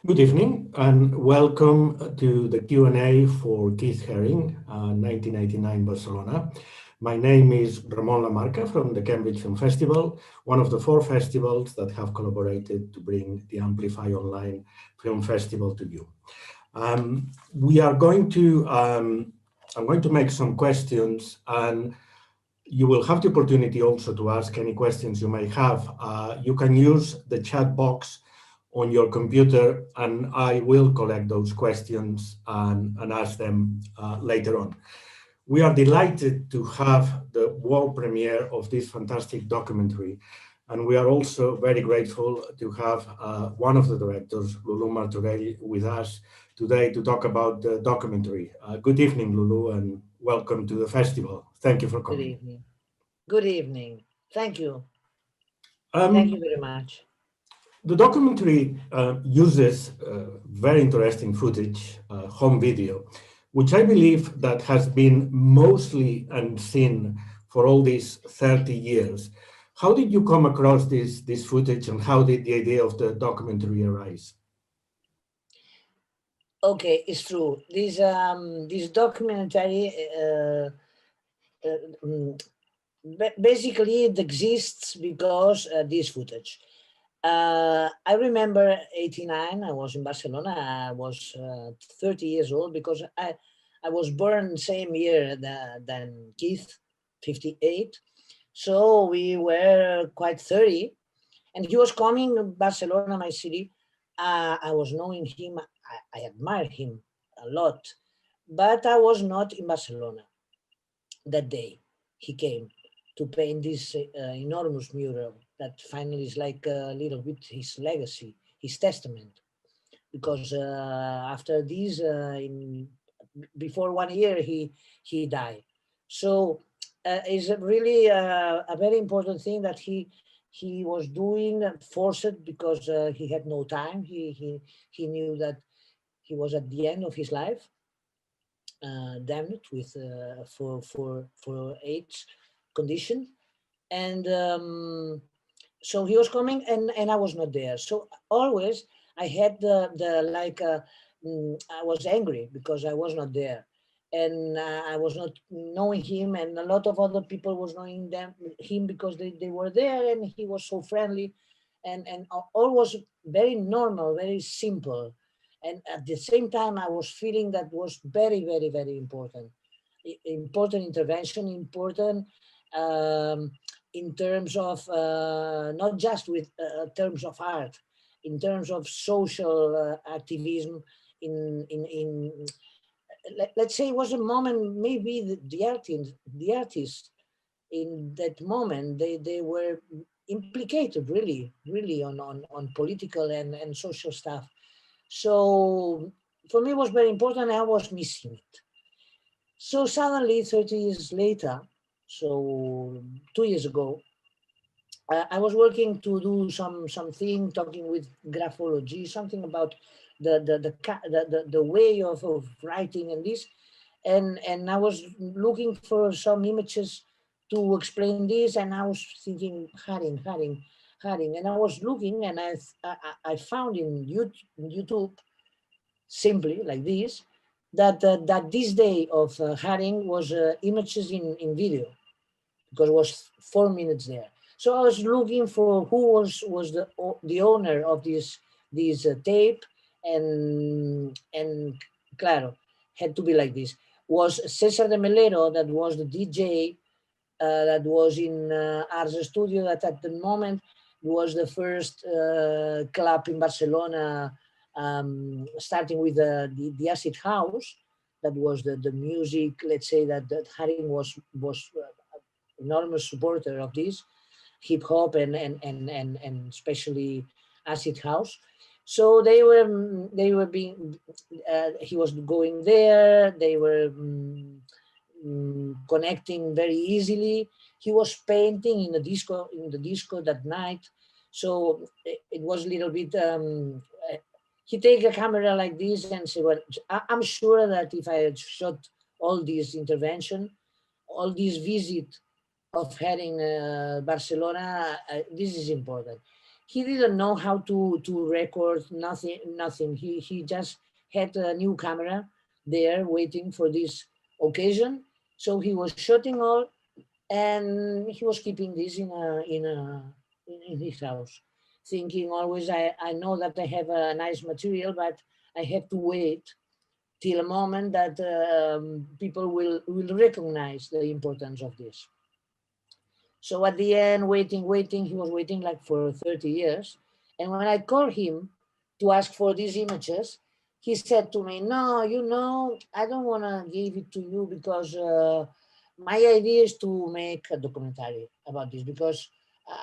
Good evening and welcome to the Q&A for Keith Haring, 1989 Barcelona. My name is Ramon Lamarca from the Cambridge Film Festival, one of the 4 festivals that have collaborated to bring the Amplify Online Film Festival to you. I'm going to make some questions, and you will have the opportunity also to ask any questions you may have. You can use the chat box on your computer, and I will collect those questions and ask them later on. We are delighted to have the world premiere of this fantastic documentary, and we are also very grateful to have one of the directors, Lulu Martorell, with us today to talk about the documentary. Good evening, Lulu, and welcome to the festival. Thank you for coming. Good evening. Good evening. Thank you. Thank you very much. The documentary uses very interesting footage, home video, which I believe that has been mostly unseen for all these 30 years. How did you come across this footage, and how did the idea of the documentary arise? Okay, it's true. This documentary basically it exists because this footage. I remember 89, I was in Barcelona, I was 30 years old because I was born same year than Keith, 58. So we were quite 30, and he was coming to Barcelona, my city. I was knowing him, I admire him a lot, but I was not in Barcelona that day. He came to paint this enormous mural that finally is like a little bit his legacy, his testament. Because after this, before 1 year, he died. So it's really a very important thing that he was doing forced because he had no time. He knew that he was at the end of his life, damned with for AIDS condition, and so he was coming, and I was not there. So always I had the like I was angry because I was not there, and I was not knowing him, and a lot of other people was knowing him because they were there, and he was so friendly, and all was very normal, very simple, and at the same time I was feeling that was very, very, very important, important intervention, important in terms of not just with terms of art, in terms of social activism. In let's say it was a moment, maybe the artists in that moment they were implicated really on political and social stuff. So for me it was very important. I was missing it. So suddenly 30 years later, so 2 years ago, I was working to do something, talking with graphology, something about the way of writing and this, and I was looking for some images to explain this, and I was thinking Haring, and I was looking, and I found in YouTube simply like this, that this day of Haring was images in video, because it was 4 minutes there. So I was looking for who was the owner of this tape, and claro, had to be like this. Was Cesar de Melero, that was the DJ that was in Ars Studio, that at the moment was the first club in Barcelona, starting with the acid house. That was the music, let's say, that Haring was enormous supporter of this hip hop and especially acid house. So they were being he was going there. They were connecting very easily. He was painting in the disco that night. So it was a little bit he take a camera like this and say, well, I'm sure that if I had shot all this intervention, all this visit of having Barcelona, this is important. he didn't know how to record, nothing. He just had a new camera there waiting for this occasion. So he was shooting all, and he was keeping this in his house, thinking always, I know that I have a nice material, but I have to wait till a moment that people will recognize the importance of this. So at the end, waiting, he was waiting like for 30 years. And when I called him to ask for these images, he said to me, no, I don't want to give it to you because my idea is to make a documentary about this because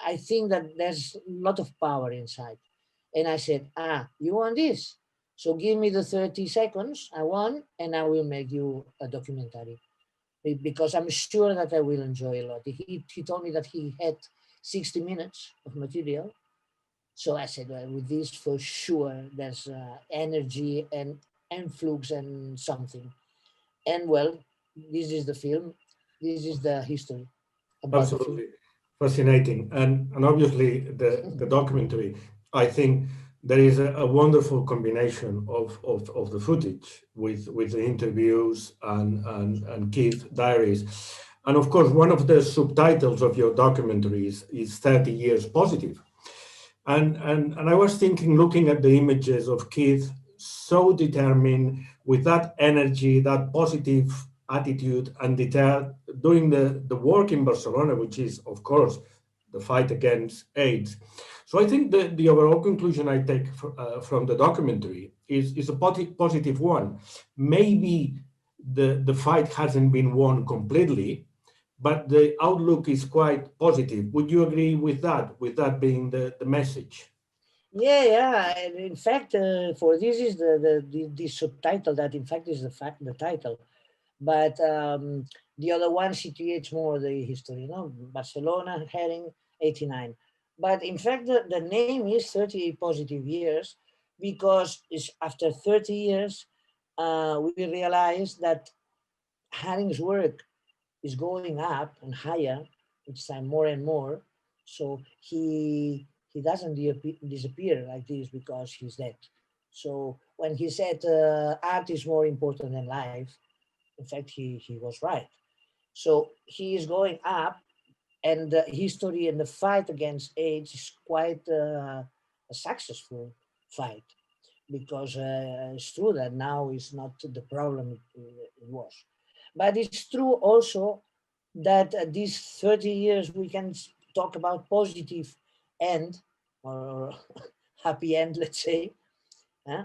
I think that there's a lot of power inside. And I said, you want this? So give me the 30 seconds I want, and I will make you a documentary because I'm sure that I will enjoy a lot. He told me that he had 60 minutes of material. So I said, well, with this for sure, there's energy and influx and something. And well, this is the film. This is the history about the film. Absolutely fascinating, and obviously the documentary. I think there is a wonderful combination of the footage with the interviews and Keith diaries, and of course one of the subtitles of your documentary is 30 years positive. And I was thinking, looking at the images of Keith, so determined, with that energy, that positive attitude, and doing the work in Barcelona, which is, of course, the fight against AIDS. So I think the overall conclusion I take from the documentary is a positive one. Maybe the fight hasn't been won completely, but the outlook is quite positive. Would you agree with that being the message? Yeah. And in fact, for this is the subtitle that in fact is the title. But the other one situates more the history, Barcelona, Haring, 89. But in fact, the name is 38 positive years because it's after 30 years, we realize that Haring's work is going up and higher, each time more and more. So he doesn't disappear like this because he's dead. So when he said art is more important than life, in fact, he was right. So he is going up, and the history and the fight against AIDS is quite a successful fight because it's true that now is not the problem it was. But it's true also that these 30 years we can talk about positive end or happy end, let's say,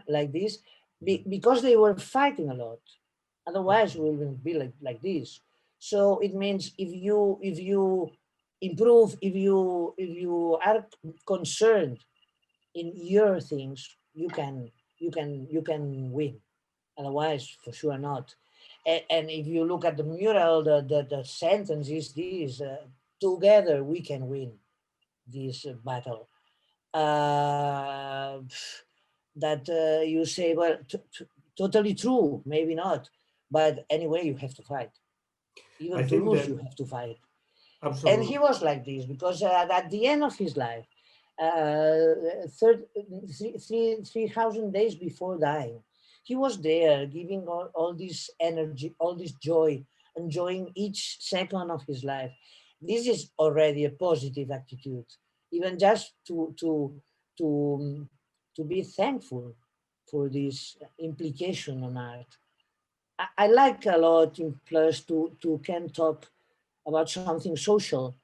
like this, because they were fighting a lot. Otherwise, we wouldn't be like this. So it means if you improve, if you are concerned in your things, you can win. Otherwise, for sure not. And if you look at the mural, the sentence is this: together we can win this battle. Uh, that you say, well, totally true, maybe not, but anyway, you have to fight. I Even to think lose, that you have to fight. And he absolutely. was like this because at the end of his life, third, 3,000 days before dying, he was there giving all this energy, all this joy, enjoying each second of his life. This is already a positive attitude, even just to to be thankful for this implication on art. I like a lot in plus to can talk about something social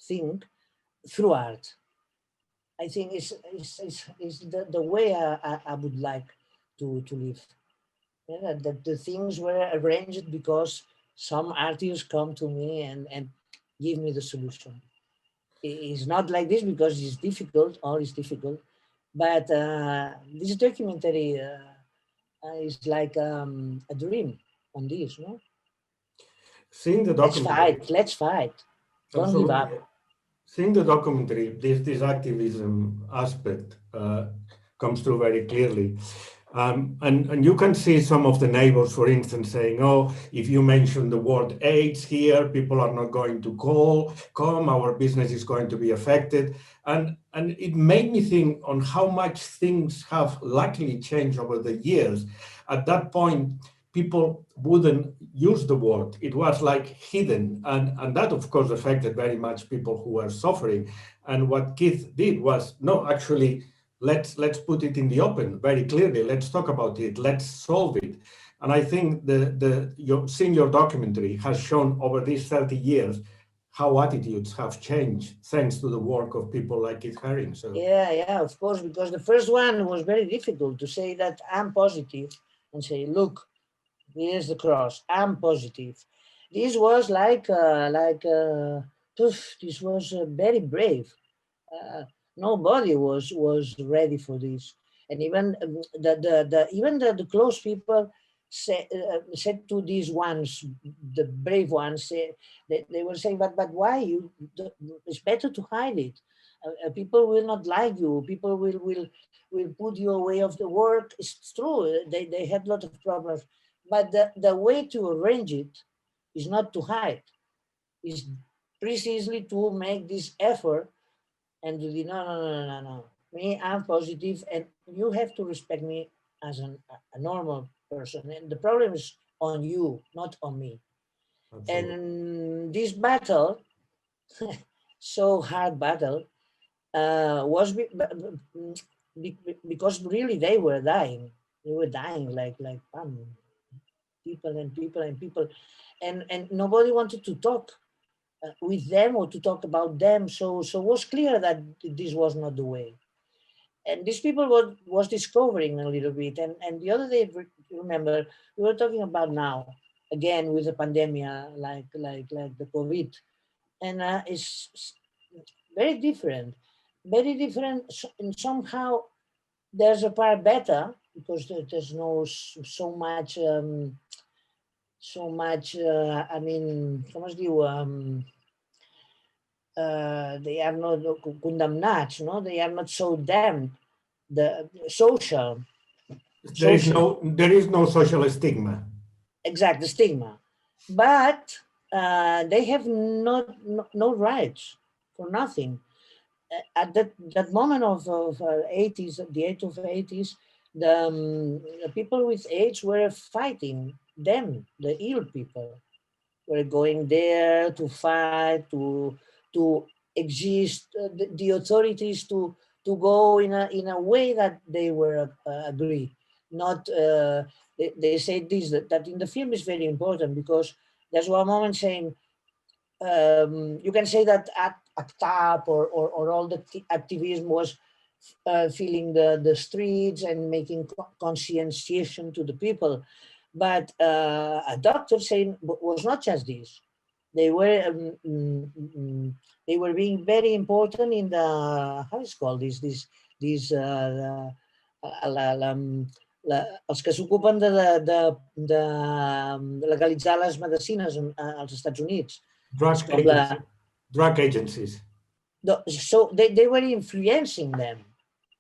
thing through art. I think it's the way I would like to live. Yeah, that the things were arranged because some artists come to me and give me the solution. It's not like this because it's difficult, all is difficult. But this documentary is like a dream on this, no? Seeing the Let's documentary, fight, let's fight. Don't give absolutely. up. Seeing the documentary, this activism aspect comes through very clearly. And you can see some of the neighbors, for instance, saying, oh, if you mention the word AIDS here, people are not going to come, our business is going to be affected. And it made me think on how much things have luckily changed over the years. At that point, people wouldn't use the word. It was like hidden. And that, of course, affected very much people who were suffering. And what Keith did was, no, actually, let's put it in the open very clearly. Let's talk about it. Let's solve it. And I think seeing your documentary has shown over these 30 years how attitudes have changed thanks to the work of people like Keith Haring. So yeah, of course, because the first one was very difficult to say that I'm positive and say, look, here's the cross. I'm positive. This was this was very brave. Uh, Nobody was ready for this, and even the close people said to these ones, the brave ones, they were saying, but why you? It's better to hide it. People will not like you. People will put you away of the work. It's true. They had a lot of problems, but the way to arrange it is not to hide. Is precisely to make this effort and to be no. Me, I'm positive, and you have to respect me as a normal person. And the problem is on you, not on me. absolutely. And this battle, so hard battle, was because really they were dying. They were dying like people and people and people, and nobody wanted to talk with them or to talk about them. So it was clear that this was not the way. And these people was discovering a little bit. And the other day, remember, we were talking about now again with the pandemic, like the COVID, and it's very different, very different. And somehow there's a part better because there's no so much. So much, I mean, com es diu? They are not condemnats, no? They are not so damned. The social, There is no social stigma. exact, the stigma. But they have no rights for nothing. At that moment of 80s, the age of 80s, the people with AIDS were fighting them, the ill people were going there to fight, to exist, the authorities to go in a way that they were agree. Not they say this that in the film is very important because there's one moment saying you can say that ACT UP or all the activism was filling the streets and making conscientiation to the people. But a doctor saying was not just this. They were they were being very important in the how is called this els que s'ocupen de legalitzar les medicines als Estats Units. És Drug com drug agencies. so they were influencing them.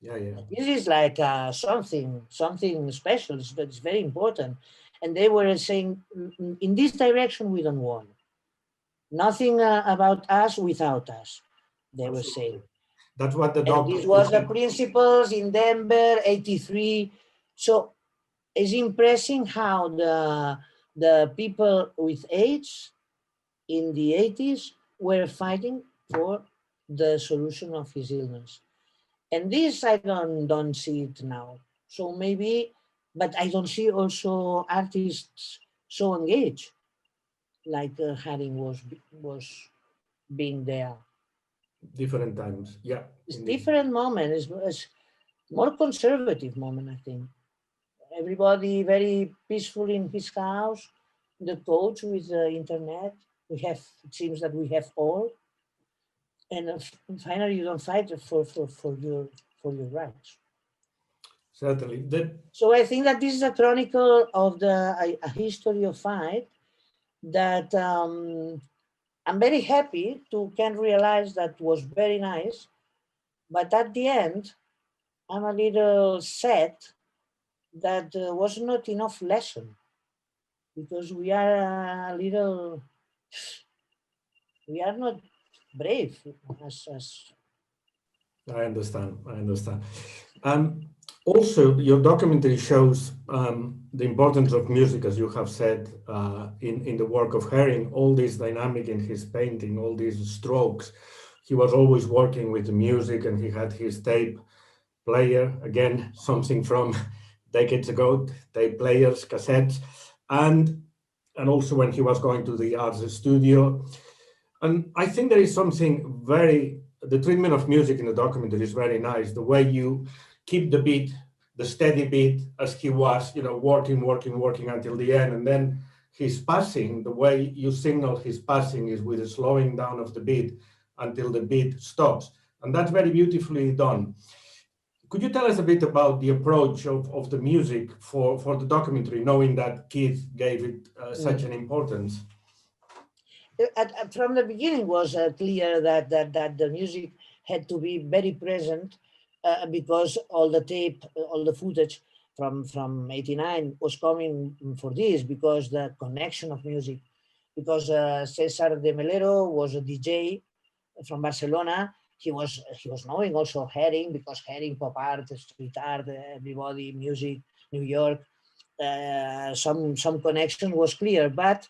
Yeah. This is like something special. It's very important. And they were saying, in this direction, we don't want nothing about us without us. They were Absolutely. saying, That's what the and doctor this who was the said. principles in Denver '83. So it's impressing how the people with AIDS in the '80s were fighting for the solution of his illness. And this I don't see it now. So maybe, but I don't see also artists so engaged like Haring was being there. Different times. Yeah, It's indeed. different moment. It's more conservative moment, I think. Everybody very peaceful in his house. The coach with the internet. We have. It seems that we have all. And finally, you don't fight for your rights. Certainly. So I think that this is a chronicle of a history of fight that I'm very happy to can realize that was very nice. But at the end, I'm a little sad that was not enough lesson, because we are a little, we are not brave as I understand. I understand. Um, Also, your documentary shows the importance of music, as you have said, in the work of Haring, all this dynamic in his painting, all these strokes. He was always working with the music, and he had his tape player, again, something from decades ago, tape players, cassettes, and also when he was going to the art studio. And I think there is something the treatment of music in the documentary is very nice. The way you keep the beat, the steady beat, as he was, working, working, working until the end. And then his passing, the way you signal his passing is with a slowing down of the beat until the beat stops. And that's very beautifully done. Could you tell us a bit about the approach of the music for the documentary, knowing that Keith gave it such an importance? From the beginning was clear that the music had to be very present, because all the tape, all the footage from 89 was coming for this, because the connection of music, because Cesar de Melero was a DJ from Barcelona. He was knowing also Haring, because Haring, pop art, street art, everybody, music, New York, some connection was clear, but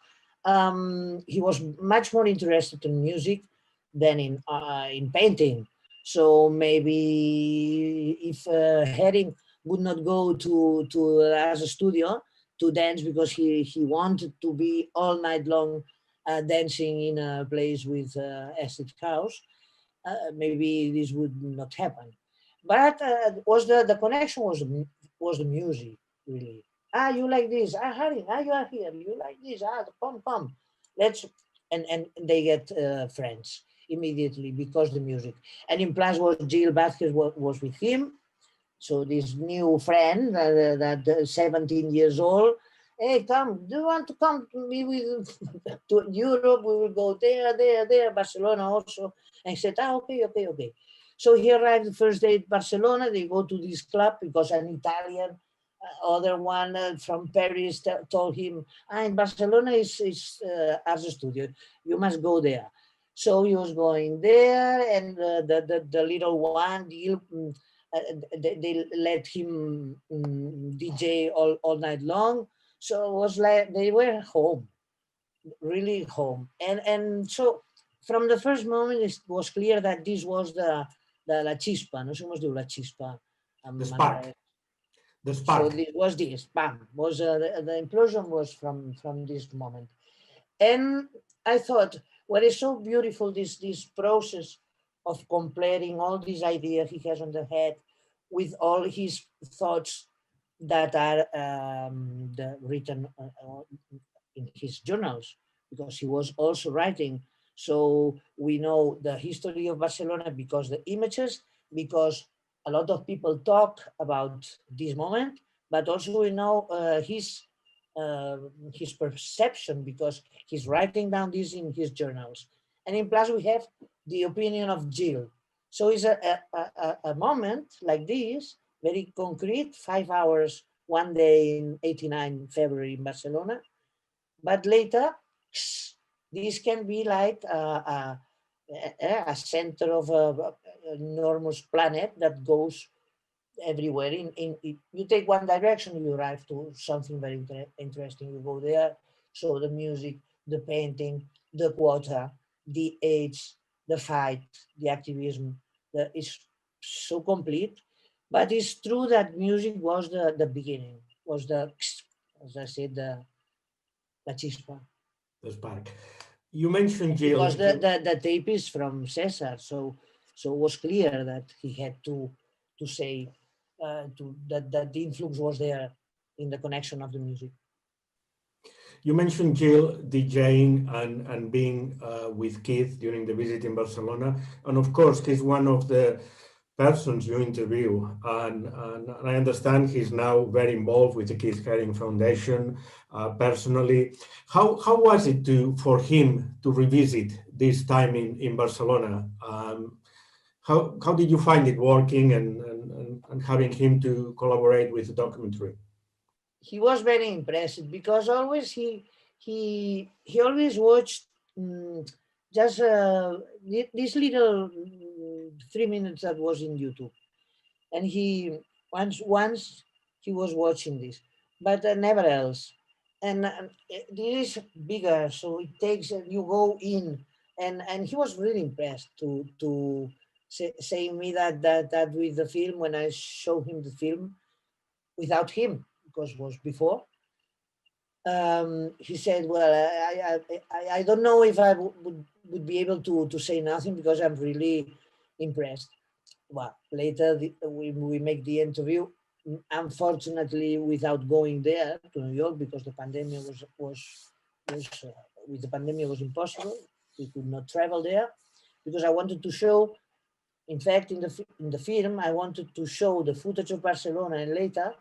he was much more interested in music than in painting. So maybe if Herring would not go to as a studio to dance, because he wanted to be all night long dancing in a place with acid house, maybe this would not happen. But was the connection was the music, really. Ah, you like this? Ah, Harry, ah, you are here. You like this? Ah, come. Let's and they get friends immediately because the music. And in plus was Jill Vasquez was with him, so this new friend that 17 years old, hey, come, do you want to come to me with to Europe? We will go there, Barcelona also. And he said, okay. So he arrived the first day at Barcelona. They go to this club because an Italian, other one from Paris told him, in Barcelona is art studio. You must go there. So he was going there, and the little one, they let him DJ all night long. So it was like they were home, really home. And so from the first moment, it was clear that this was the la chispa, no sé cómo es diu la chispa The en spark, manera. the So spark. this was this, bam, was the implosion was from this moment. And I thought, what is so beautiful, this process of comparing all these ideas he has on the head with all his thoughts that are written in his journals, because he was also writing. So we know the history of Barcelona because the images, because a lot of people talk about this moment, but also we know uh, his perception, because he's writing down this in his journals. And in plus we have the opinion of Jill. So it's a moment like this, very concrete, 5 hours, one day in 89 February in Barcelona. But later, this can be like a center of an enormous planet that goes everywhere. You take one direction, you arrive to something very interesting. You go there, so the music, the painting, the quota, the age, the fight, the activism, it's so complete. But it's true that music was the beginning, was as I said, the chispa. The spark. You mentioned Because Jill. the tape is from Cesar, so it was clear that he had to say that the influence was there in the connection of the music. You mentioned Jill DJing and being with Keith during the visit in Barcelona, and of course he's one of the persons you interview, and I understand he's now very involved with the Keith Haring Foundation personally. How was it for him to revisit this time in Barcelona? How did you find it working and having him to collaborate with the documentary? he was very impressed because always he always watched just this little 3 minutes that was in YouTube, and he once he was watching this, but never else. And this is bigger, so it takes you go in, and he was really impressed to say me that with the film when I show him the film without him because it was before. He said, "Well, I don't know if I would be able to say nothing because I'm really impressed." Well, later we make the interview, unfortunately without going there to New York because the pandemic was with the pandemic was impossible. We could not travel there because I wanted to show. In fact, in the film, I wanted to show the footage of Barcelona and later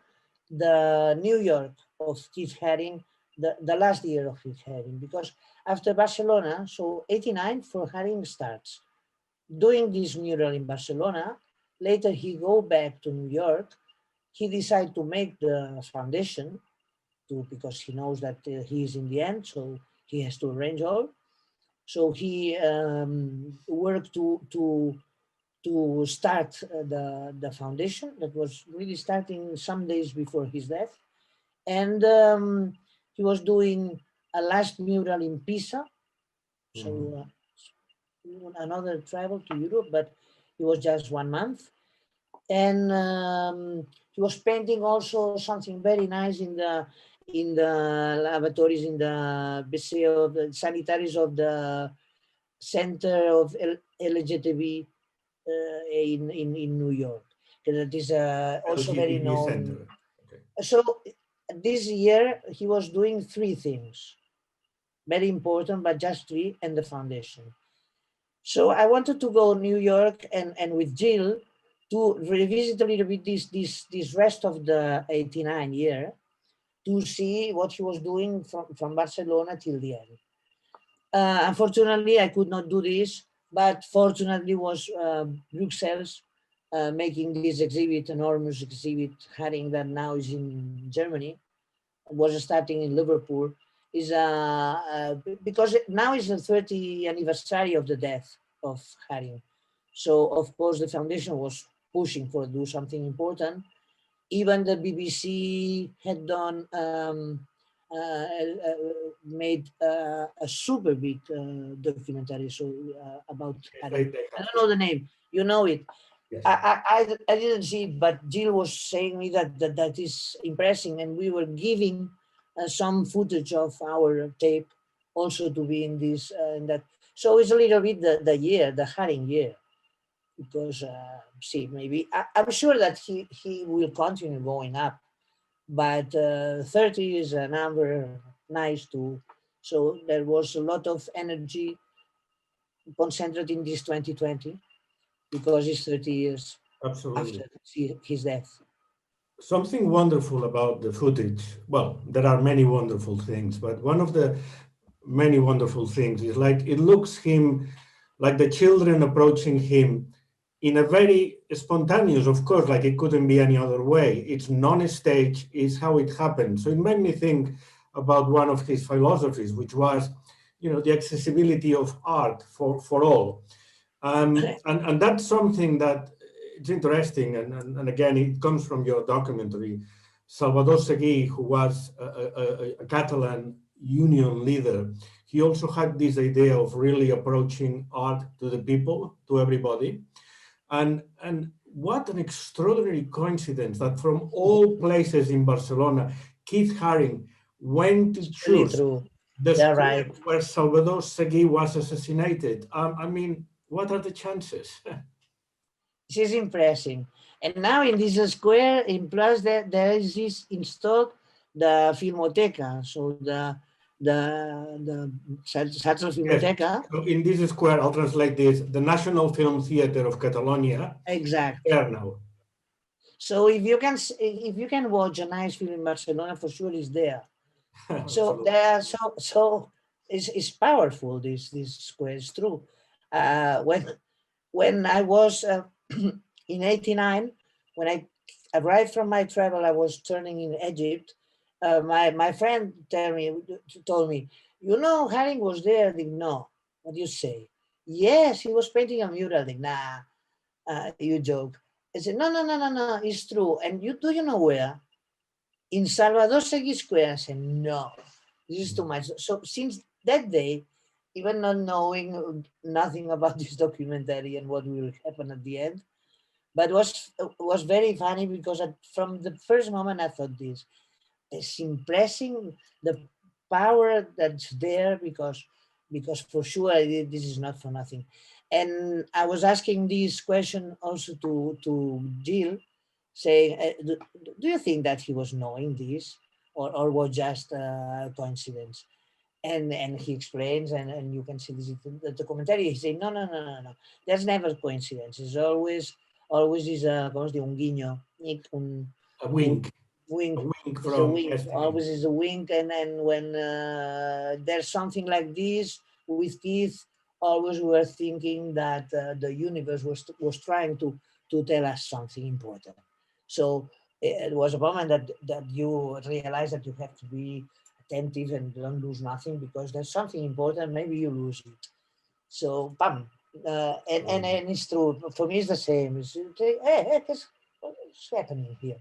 the New York of Keith Haring, the last year of Keith Haring, because after Barcelona, so 89 for Haring starts doing this mural in Barcelona. Later he go back to New York. He decided to make the foundation because he knows that he is in the end, so he has to arrange all. So he worked to start the foundation that was really starting some days before his death. And he was doing a last mural in Pisa. So another travel to Europe, but it was just 1 month. And he was painting also something very nice in the lavatories, in the BC of the sanitaries of the center of LGTB in New York. That is also very LGBT known. Center. Okay. So this year he was doing three things, very important, but just three, and the foundation. So I wanted to go New York and with Jill to revisit a little bit this rest of the 89 year to see what he was doing from Barcelona till the end. Unfortunately, I could not do this, but fortunately was Brussels making this exhibit, enormous exhibit, Haring that now is in Germany, was starting in Liverpool, is because now is the 30th anniversary of the death of Haring. So of course the foundation was pushing for do something important. Even the BBC had done made a super big documentary about Haring. I don't know the name. You know it. Yes. I didn't see it, but Jill was saying me that is impressive, and we were giving some footage of our tape also to be in this in that. So it's a little bit the year, the Haring year, because see, maybe I'm sure that he will continue going up, but 30 is a number nice too. So there was a lot of energy concentrated in this 2020 because it's 30 years Absolutely. after his death. Something wonderful about the footage, well, there are many wonderful things, but one of the many wonderful things is like it looks him like the children approaching him in a very spontaneous, of course, like it couldn't be any other way. It's non-stage, is how it happened. So it made me think about one of his philosophies, which was, the accessibility of art for all. And that's something that it's interesting. And again, it comes from your documentary. Salvador Seguí, who was a Catalan union leader, he also had this idea of really approaching art to the people, to everybody. And what an extraordinary coincidence that from all places in Barcelona, Keith Haring went to Really choose true. the They're square right. where Salvador Seguí was assassinated. I mean, what are the chances? This is impressive. And now in this square, in plus there is this installed the Filmoteca. So the Central Yes. Filmoteca. So in this square, I'll translate this, the National Film Theatre of Catalonia is Exact. there now. So if you can watch a nice film in Barcelona, for sure it's there. So Absolutely. there so it's powerful. This square is true. When I was in '89, when I arrived from my travel, I was turning in Egypt. my friend told me, you know, Haring was there. I think, no. What do you say? Yes, he was painting a mural. I think, nah, you joke. I said, no, no, no, no, no, it's true. And do you know where? In Salvador Seguí Square. I said, no, this is too much. So since that day, even not knowing nothing about this documentary and what will happen at the end, but was very funny because from the first moment I thought this, it's impressing the power that's there because for sure this is not for nothing. And I was asking this question also to Jill, saying, do you think that he was knowing this, or was just a coincidence? And he explains, and you can see this in the commentary. He said, no, no, no, no, no. There's never coincidence. It's always is a, ¿cómo se dice? Un guiño, A wink. wink. A wink It's a from wink. destiny. Always is a wink. And when there's something like this with Keith, always we were thinking that the universe was trying to tell us something important. So it was a moment that you realize that you have to be attentive and don't lose nothing, because there's something important, maybe you lose it. So bam. And it's true. For me, it's the same. Hey, what's happening here?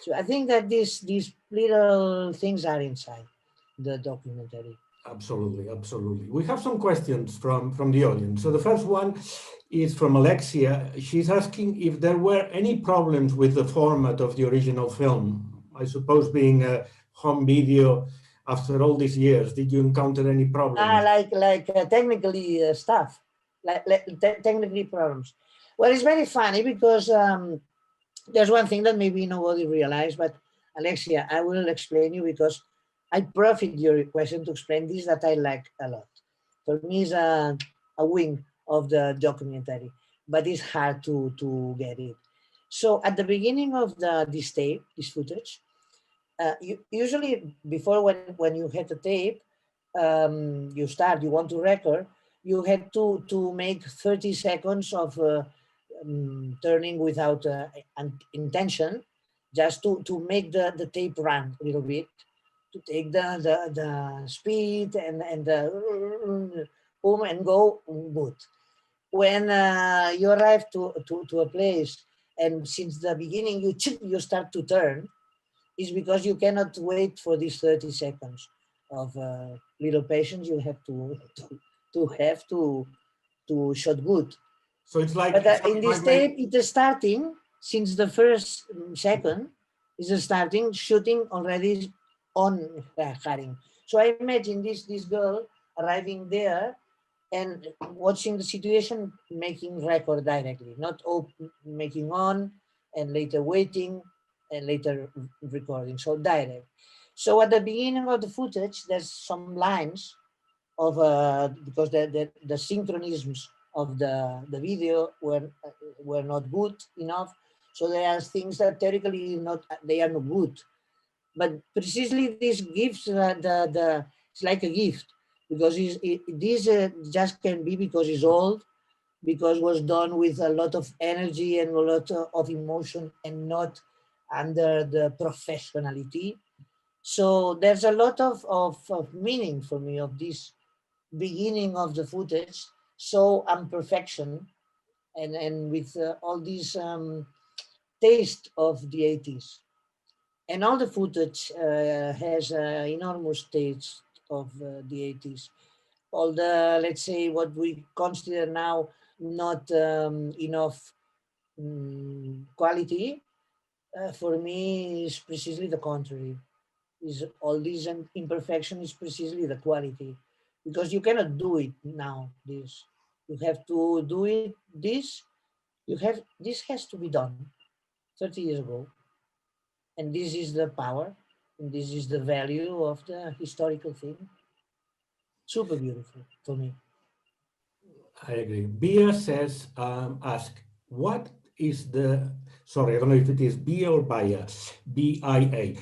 So I think that these little things are inside the documentary. Absolutely, absolutely. We have some questions from the audience. So the first one is from Alexia. She's asking if there were any problems with the format of the original film. I suppose being a home video after all these years, did you encounter any problems? Like technically stuff, technically problems. Well, it's very funny because there's one thing that maybe nobody realized, but Alexia, I will explain you because I profit your question to explain this that I like a lot. For me, it's a wing of the documentary, but it's hard to get it. So at the beginning of this tape, this footage, usually before when you hit the tape, you want to record, you had to make 30 seconds of turning without an intention, just to make the tape run a little bit, to take the speed and the boom and go good. When you arrive to a place, and since the beginning you start to turn, is because you cannot wait for these 30 seconds of little patience. You have to shot good. So it's like, But in this tape, it is starting since the first second. Is starting shooting already on Haring. So I imagine this girl arriving there and watching the situation, making record directly, not making on and later waiting and later recording. So direct. So at the beginning of the footage, there's some lines of because the synchronisms of the video were not good enough. So there are things that theoretically they are not good, but precisely this gives the it's like a gift, because this just can be because it's old, because was done with a lot of energy and a lot of emotion and not under the professionality. So there's a lot of meaning for me of this beginning of the footage, so imperfection and with all this taste of the 80s. And all the footage has enormous taste of the 80s. All the, let's say, what we consider now not enough quality, for me is precisely the contrary. Is all this imperfection is precisely the quality, because you cannot do it now. This you have to do it. This has to be done 30 years ago, and this is the power, and this is the value of the historical thing. Super beautiful for me. I agree. Bia says, ask, what is the, sorry, I don't know if it is Bia or Bia, B-I-A.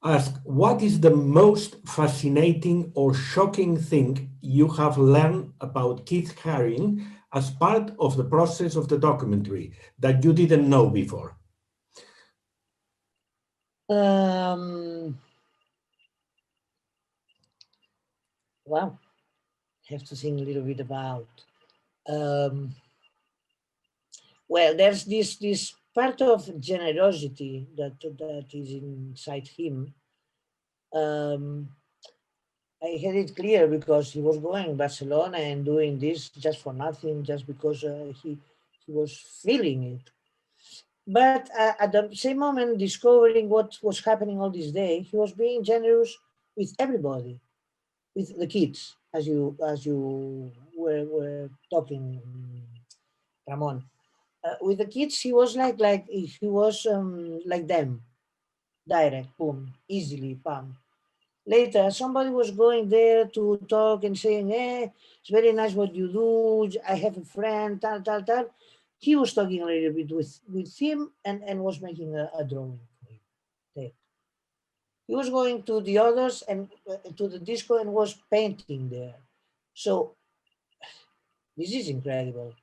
Ask, what is the most fascinating or shocking thing you have learned about Keith Haring as part of the process of the documentary that you didn't know before? Um, Wow, have to think a little bit about. Um, well, there's this part of generosity that is inside him. Um, I had it clear because he was going to Barcelona and doing this just for nothing, just because he was feeling it. But at the same moment, discovering what was happening all this day, he was being generous with everybody, with the kids, as you were talking, Ramon. With the kids, he was like he was like them, direct, boom, easily, bam. Later, somebody was going there to talk and saying, "Hey, it's very nice what you do. I have a friend, tal, tal, tal." He was talking a little bit with him and was making a drawing for him. There. He was going to the others and to the disco and was painting there. So this is incredible.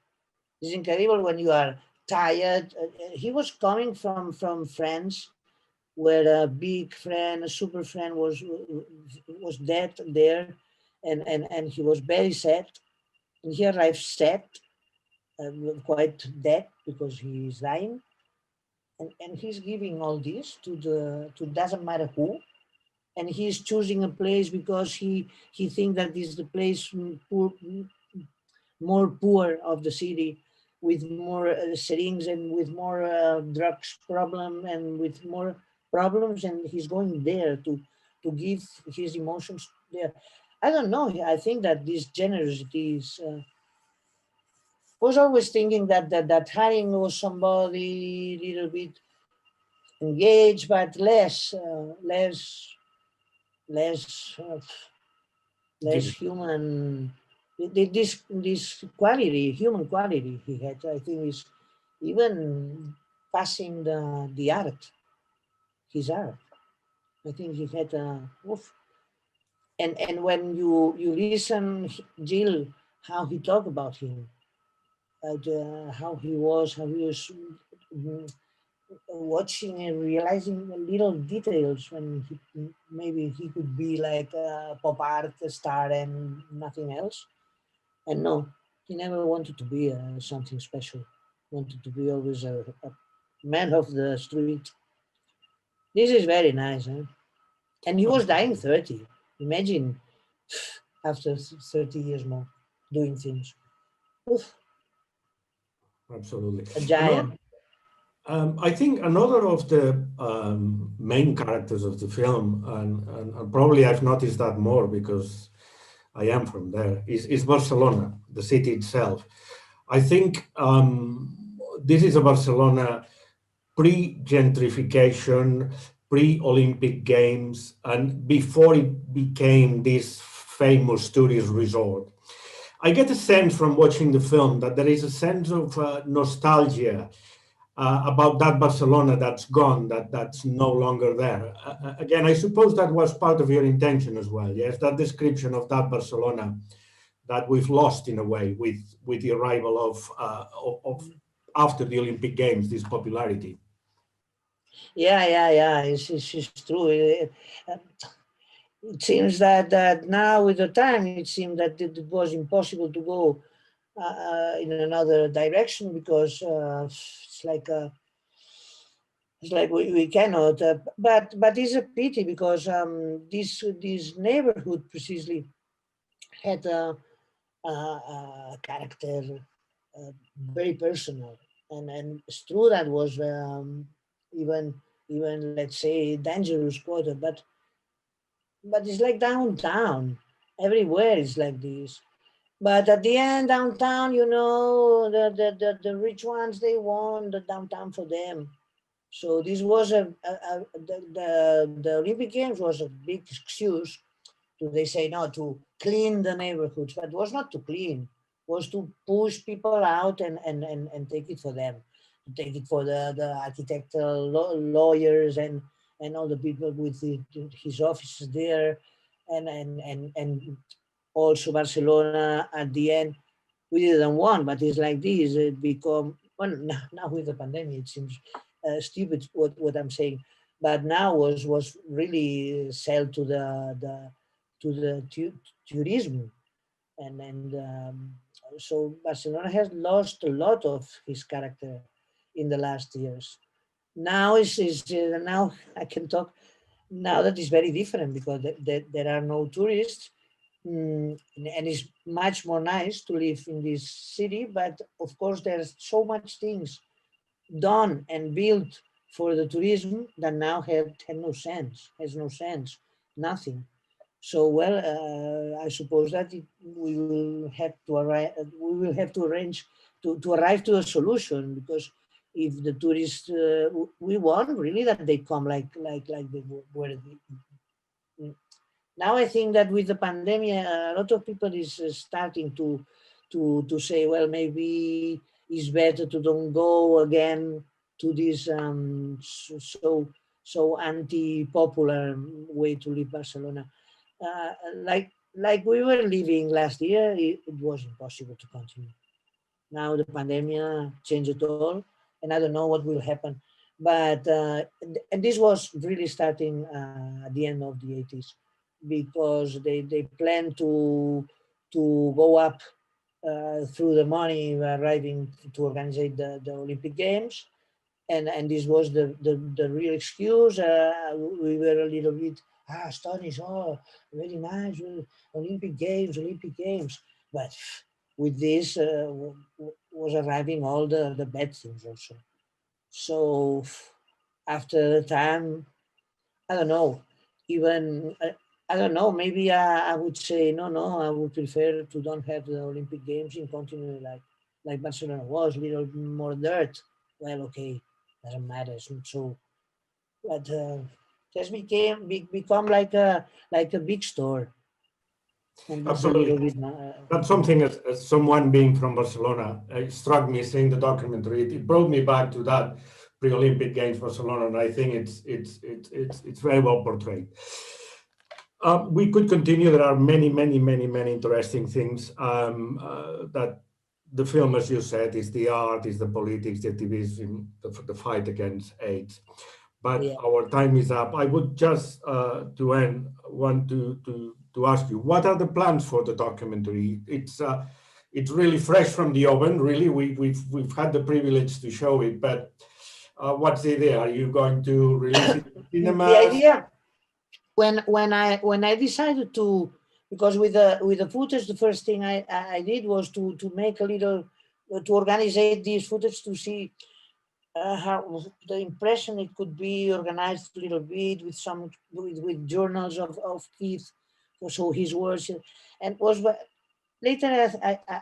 This is incredible when you are tired. He was coming from France where a big friend, a super friend was dead there, and he was very sad. And he arrived sad, quite dead because he is dying, and he's giving all this to doesn't matter who, and he's choosing a place because he thinks that this is the place more poor of the city, with more syringes and with more drugs problem and with more problems, and he's going there to give his emotions there. I don't know. I think that this generosity is. Was always thinking that Haring was somebody little bit engaged, but less less Giving. human. This quality, human quality he had, I think, is even passing the art, his art. I think he had oof. And when you listen, Jill, how he talked about him, how he was mm, watching and realizing little details when maybe he could be like a pop art star and nothing else. And no, he never wanted to be something special. Wanted to be always a man of the street. This is very nice, huh? And he was dying 30. Imagine after 30 years more doing things. Oof, Absolutely. a Another, giant. I think another of the main characters of the film, and probably I've noticed that more because I am from there, is Barcelona, the city itself. I think this is a Barcelona pre-gentrification, pre-Olympic Games, and before it became this famous tourist resort. I get a sense from watching the film that there is a sense of nostalgia about that Barcelona that's gone, that's no longer there. Again, I suppose that was part of your intention as well. Yes, that description of that Barcelona that we've lost in a way with the arrival of after the Olympic Games, this popularity. Yeah. It's true. It seems that now with the time, it seems that it was impossible to go in another direction because it's like we cannot. But it's a pity because this neighborhood precisely had a character very personal, and it's true that was even even let's say dangerous quarter, but it's like downtown. Everywhere is like this. But at the end, downtown, the rich ones, they want the downtown for them. So this was the Olympic Games was a big excuse to, they say, no, to clean the neighborhoods, but it was not to clean, was to push people out and take it for them, to take it for the architectural lawyers and all the people with his offices there, and also Barcelona at the end. We didn't want, but it's like this. It become well now with the pandemic. It seems stupid what I'm saying, but now was really sell to tourism, and so Barcelona has lost a lot of his character in the last years. Now now I can talk now that is very different because there are no tourists, and it's much more nice to live in this city. But of course, there's so much things done and built for the tourism that now have no sense, has no sense, nothing. So well, I suppose that we will have to arrive. We will have to arrange to arrive to a solution, because if the tourists we want really that they come like they were. Now I think that with the pandemic, a lot of people is starting to say, well, maybe it's better to don't go again to this so anti-popular way to live Barcelona. Like we were living last year, it was impossible to continue. Now the pandemic changed it all, and I don't know what will happen. But and this was really starting at the end of the 80s, because they plan to go up through the money arriving to organize the Olympic Games, and this was the real excuse. We were a little bit astonished. Oh, very nice, Olympic Games, Olympic Games. But with this was arriving all the bad things also. So after the time, I don't know, even I don't know. Maybe I would say no. I would prefer to don't have the Olympic Games in continue like Barcelona was, little more dirt. Well, okay, doesn't matter. So, but just become like a big store, and it's a little Absolutely. bit. That's something as someone being from Barcelona, it struck me seeing the documentary. It brought me back to that pre-Olympic Games Barcelona, and I think it's very well portrayed. We could continue. There are many interesting things that the film, as you said, is the art, is the politics, the activism, the fight against AIDS. But Yeah. our time is up. I would just to end want to ask you, what are the plans for the documentary? It's really fresh from the oven. Really, we've had the privilege to show it, but what's the idea? Are you going to release it in The cinemas? idea when I decided to, because with the footage, the first thing I did was to make a little to organize these footage to see how the impression it could be organized a little bit with some with journals of Keith, so his words, and was later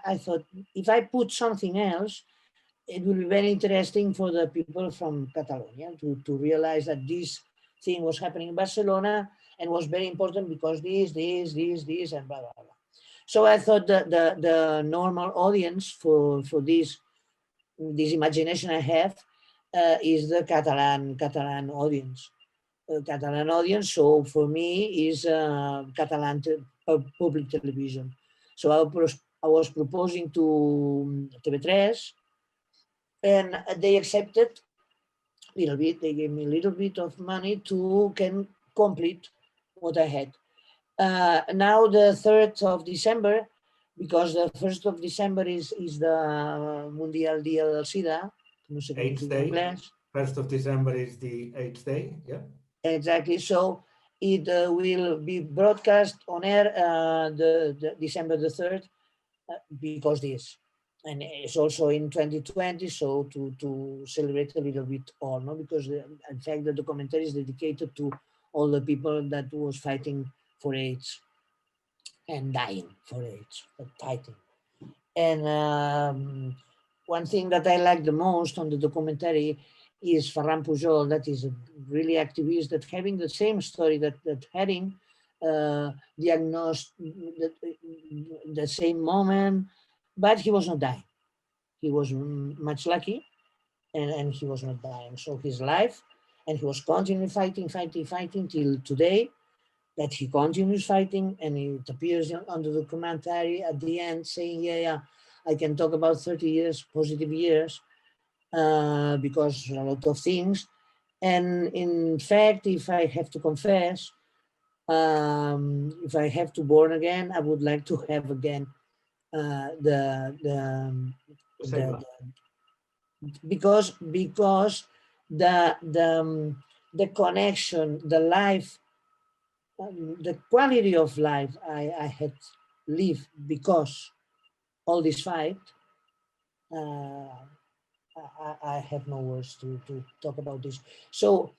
I thought if I put something else, it will be very interesting for the people from Catalonia to realize that this thing was happening in Barcelona and was very important because this, and blah, blah, blah. So I thought that the normal audience for this imagination I have is the Catalan audience. Catalan audience, so for me is Catalan public television. So I was proposing to TV3, and they accepted a little bit. They gave me a little bit of money to can complete what I had. Now the 3rd of December, because the 1st of December is the Mundial Día del SIDA, no sé cómo se Eighth dice en day. inglés. 1st of December is the 8th day. Yeah. Exactly. So it will be broadcast on air the December the 3rd because this. And it's also in 2020, so to celebrate a little bit all, no? Because in fact the documentary is dedicated to all the people that was fighting for AIDS and dying for AIDS, but fighting. And one thing that I like the most on the documentary is Ferran Pujol, that is a really activist, that having the same story that Haring diagnosed the same moment, but he was not dying. He was much lucky, and he was not dying. So his life, and he was continuing fighting till today, that he continues fighting, and it appears on the documentary at the end saying, yeah, I can talk about 30 years, positive years, because a lot of things. And in fact, if I have to confess, If I have to born again, I would like to have again the because the connection, the life, the quality of life I had lived because all this fight. I have no words to talk about this. So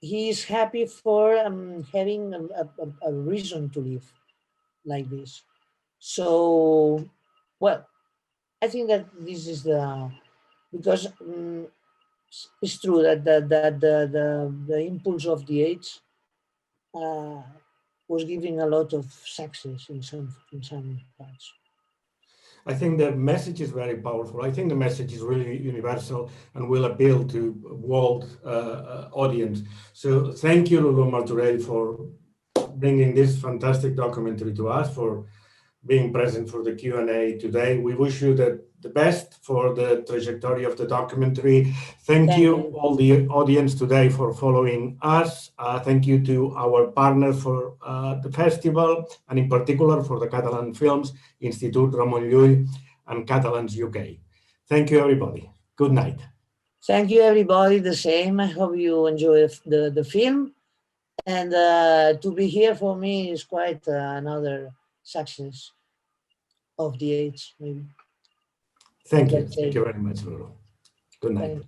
he is happy for having a reason to live like this. So, well, I think that this is because it's true that the impulse of the age uh, was giving a lot of success in some parts. I think the message is very powerful. I think the message is really universal and will appeal to world audience. So thank you, Lulu Martorell, for bringing this fantastic documentary to us, for being present for the Q&A today. We wish you the best for the trajectory of the documentary. Thank you, all the audience today, for following us. Thank you to our partners for the festival, and in particular for the Catalan Films, Institut Ramon Llull and Catalans UK. Thank you, everybody. Good night. Thank you, everybody. The same. I hope you enjoy the film. And to be here for me is quite another success of the age, maybe. Thank you. Thank you very much, Lulu. Good night.